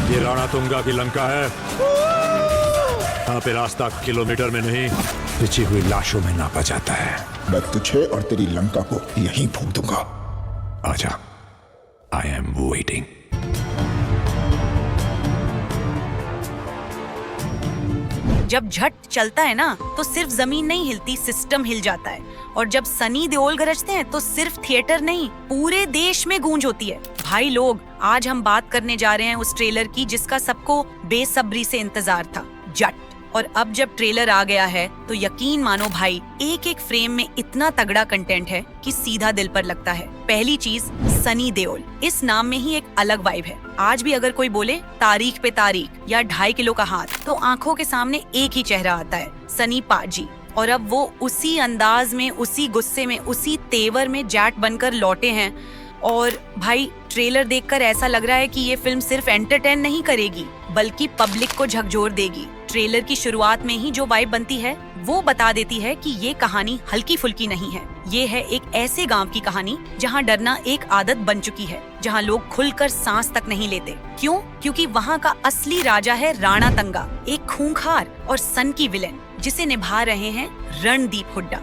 ये राणातुंगा की लंका है। यहाँ पे रास्ता किलोमीटर में नहीं, बिछी हुई लाशों में नापा जाता है। मैं तुझे और तेरी लंका को यहीं फूंक दूंगा। आजा, आई एम वेटिंग। जब झट चलता है ना तो सिर्फ जमीन नहीं हिलती, सिस्टम हिल जाता है। और जब सनी देओल गरजते हैं तो सिर्फ थिएटर नहीं, पूरे देश में गूंज होती है। भाई लोग, आज हम बात करने जा रहे हैं उस ट्रेलर की जिसका सबको बेसब्री से इंतजार था, जट। और अब जब ट्रेलर आ गया है तो यकीन मानो भाई, एक एक फ्रेम में इतना तगड़ा कंटेंट है कि सीधा दिल पर लगता है। पहली चीज, सनी देओल। इस नाम में ही एक अलग वाइब है। आज भी अगर कोई बोले तारीख पे तारीख या 2.5 किलो का हाथ, तो आंखों के सामने एक ही चेहरा आता है, सनी पाजी। और अब वो उसी अंदाज में, उसी गुस्से में, उसी तेवर में जैट बनकर लौटे हैं। और भाई, ट्रेलर देखकर ऐसा लग रहा है कि ये फिल्म सिर्फ एंटरटेन नहीं करेगी बल्कि पब्लिक को झकझोर देगी। ट्रेलर की शुरुआत में ही जो वाइब बनती है वो बता देती है कि ये कहानी हल्की फुल्की नहीं है। ये है एक ऐसे गांव की कहानी जहां डरना एक आदत बन चुकी है, जहां लोग खुलकर सांस तक नहीं लेते। क्यों? क्योंकि वहां का असली राजा है राणातंगा, एक खूंखार और सन की विलेन जिसे निभा रहे हैं रणदीप हुड्डा।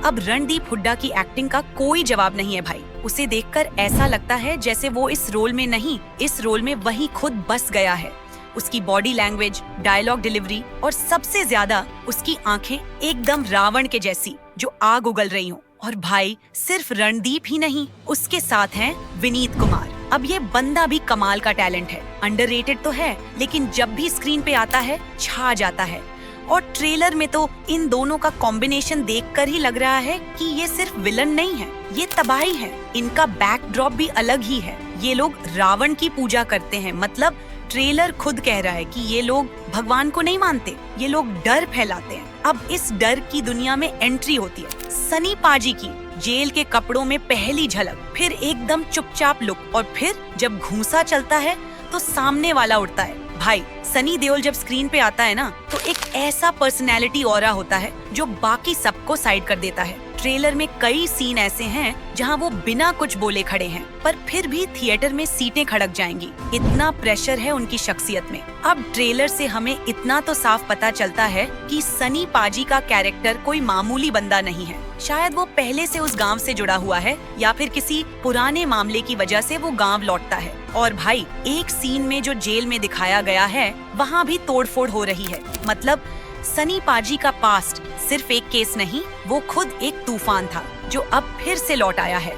अब रणदीप हुड्डा की एक्टिंग का कोई जवाब नहीं है भाई। उसे देखकर ऐसा लगता है जैसे वो इस रोल में नहीं, इस रोल में वही खुद बस गया है। उसकी बॉडी लैंग्वेज, डायलॉग डिलीवरी और सबसे ज्यादा उसकी आंखें एकदम रावण के जैसी, जो आग उगल रही हो। और भाई, सिर्फ रणदीप ही नहीं, उसके साथ हैं विनीत कुमार। अब ये बंदा भी कमाल का टैलेंट है, अंडररेटेड तो है, लेकिन जब भी स्क्रीन पे आता है छा जाता है। और ट्रेलर में तो इन दोनों का कॉम्बिनेशन देखकर ही लग रहा है कि ये सिर्फ विलन नहीं है, ये तबाही है। इनका बैकड्रॉप भी अलग ही है। ये लोग रावण की पूजा करते हैं, मतलब ट्रेलर खुद कह रहा है कि ये लोग भगवान को नहीं मानते, ये लोग डर फैलाते हैं। अब इस डर की दुनिया में एंट्री होती है सनी पाजी की। जेल के कपड़ों में पहली झलक, फिर एकदम चुपचाप लुक, और फिर जब घूंसा चलता है तो सामने वाला उड़ता है। भाई, सनी देओल जब स्क्रीन पे आता है ना तो एक ऐसा पर्सनैलिटी ऑरा होता है जो बाकी सबको साइड कर देता है। ट्रेलर में कई सीन ऐसे हैं जहां वो बिना कुछ बोले खड़े हैं, पर फिर भी थिएटर में सीटें खड़क जाएंगी, इतना प्रेशर है उनकी शख्सियत में। अब ट्रेलर से हमें इतना तो साफ पता चलता है कि सनी पाजी का कैरेक्टर कोई मामूली बंदा नहीं है। शायद वो पहले से उस गांव से जुड़ा हुआ है या फिर किसी पुराने मामले की वजह से वो गांव लौटता है। और भाई, एक सीन में जो जेल में दिखाया गया है वहाँ भी तोड़फोड़ हो रही है। मतलब सनी पाजी का पास्ट सिर्फ एक केस नहीं, वो खुद एक तूफान था जो अब फिर से लौट आया है।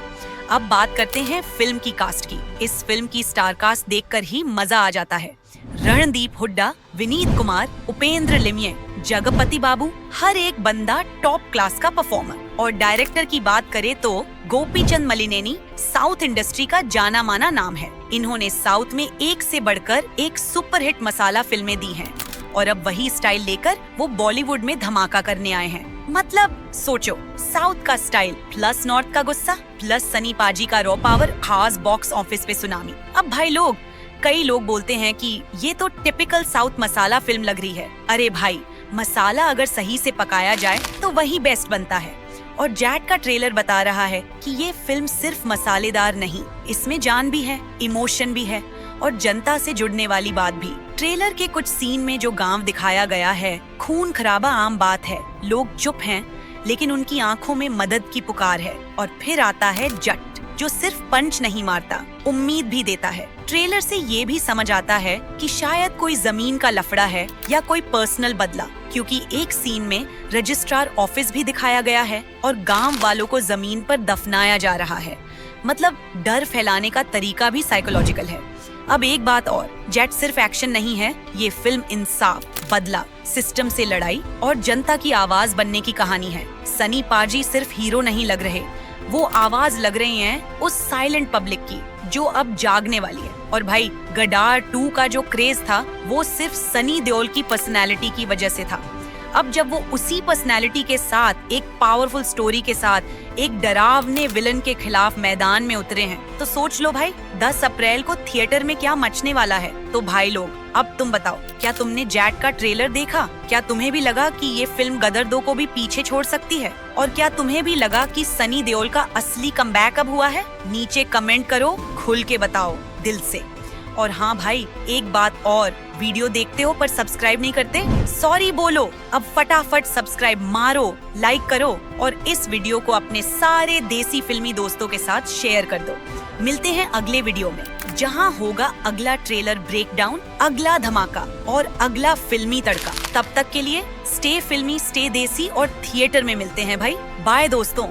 अब बात करते हैं फिल्म की कास्ट की। इस फिल्म की स्टार कास्ट देखकर ही मजा आ जाता है। रणदीप हुड्डा, विनीत कुमार, उपेंद्र लिमये, जगपति बाबू, हर एक बंदा टॉप क्लास का परफॉर्मर। और डायरेक्टर की बात करें तो गोपीचंद मलिनेनी साउथ इंडस्ट्री का जाना माना नाम है। इन्होंने साउथ में एक से बढ़कर एक सुपरहिट मसाला फिल्में दी हैं और अब वही स्टाइल लेकर वो बॉलीवुड में धमाका करने आए हैं। मतलब सोचो, साउथ का स्टाइल प्लस नॉर्थ का गुस्सा प्लस सनी पाजी का रॉ पावर, खास बॉक्स ऑफिस पे सुनामी। अब भाई लोग, कई लोग बोलते हैं कि ये तो टिपिकल साउथ मसाला फिल्म लग रही है। अरे भाई, मसाला अगर सही से पकाया जाए तो वही बेस्ट बनता है। और जैट का ट्रेलर बता रहा है कि ये फिल्म सिर्फ मसालेदार नहीं, इसमें जान भी है, इमोशन भी है और जनता से जुड़ने वाली बात भी। ट्रेलर के कुछ सीन में जो गांव दिखाया गया है, खून खराबा आम बात है, लोग चुप हैं लेकिन उनकी आंखों में मदद की पुकार है। और फिर आता है जट, जो सिर्फ पंच नहीं मारता, उम्मीद भी देता है। ट्रेलर से ये भी समझ आता है कि शायद कोई जमीन का लफड़ा है या कोई पर्सनल बदला, क्योंकि एक सीन में रजिस्ट्रार ऑफिस भी दिखाया गया है और गांव वालों को जमीन पर दफनाया जा रहा है। मतलब डर फैलाने का तरीका भी साइकोलॉजिकल है। अब एक बात और, जेट सिर्फ एक्शन नहीं है, ये फिल्म इंसाफ, बदला, सिस्टम से लड़ाई और जनता की आवाज बनने की कहानी है। सनी पाजी सिर्फ हीरो नहीं लग रहे, वो आवाज लग रही हैं उस साइलेंट पब्लिक की जो अब जागने वाली है। और भाई, गडार 2 का जो क्रेज था वो सिर्फ सनी देओल की पर्सनालिटी की वजह से था। अब जब वो उसी पर्सनालिटी के साथ एक पावरफुल स्टोरी के साथ एक डरावने विलन के खिलाफ मैदान में उतरे हैं, तो सोच लो भाई, 10 अप्रैल को थिएटर में क्या मचने वाला है। तो भाई लोग, अब तुम बताओ, क्या तुमने जैट का ट्रेलर देखा? क्या तुम्हें भी लगा कि ये फिल्म गदर 2 को भी पीछे छोड़ सकती है? और क्या तुम्हें भी लगा कि सनी देओल का असली कमबैक अब हुआ है? नीचे कमेंट करो, खुल के बताओ, दिल से। और हाँ भाई, एक बात और, वीडियो देखते हो पर सब्सक्राइब नहीं करते? सॉरी बोलो, अब फटाफट सब्सक्राइब मारो, लाइक करो और इस वीडियो को अपने सारे देसी फिल्मी दोस्तों के साथ शेयर कर दो। मिलते हैं अगले वीडियो में, जहां होगा अगला ट्रेलर ब्रेकडाउन, अगला धमाका और अगला फिल्मी तड़का। तब तक के लिए स्टे फिल्मी, स्टे देसी और थिएटर में मिलते हैं भाई। बाय दोस्तों।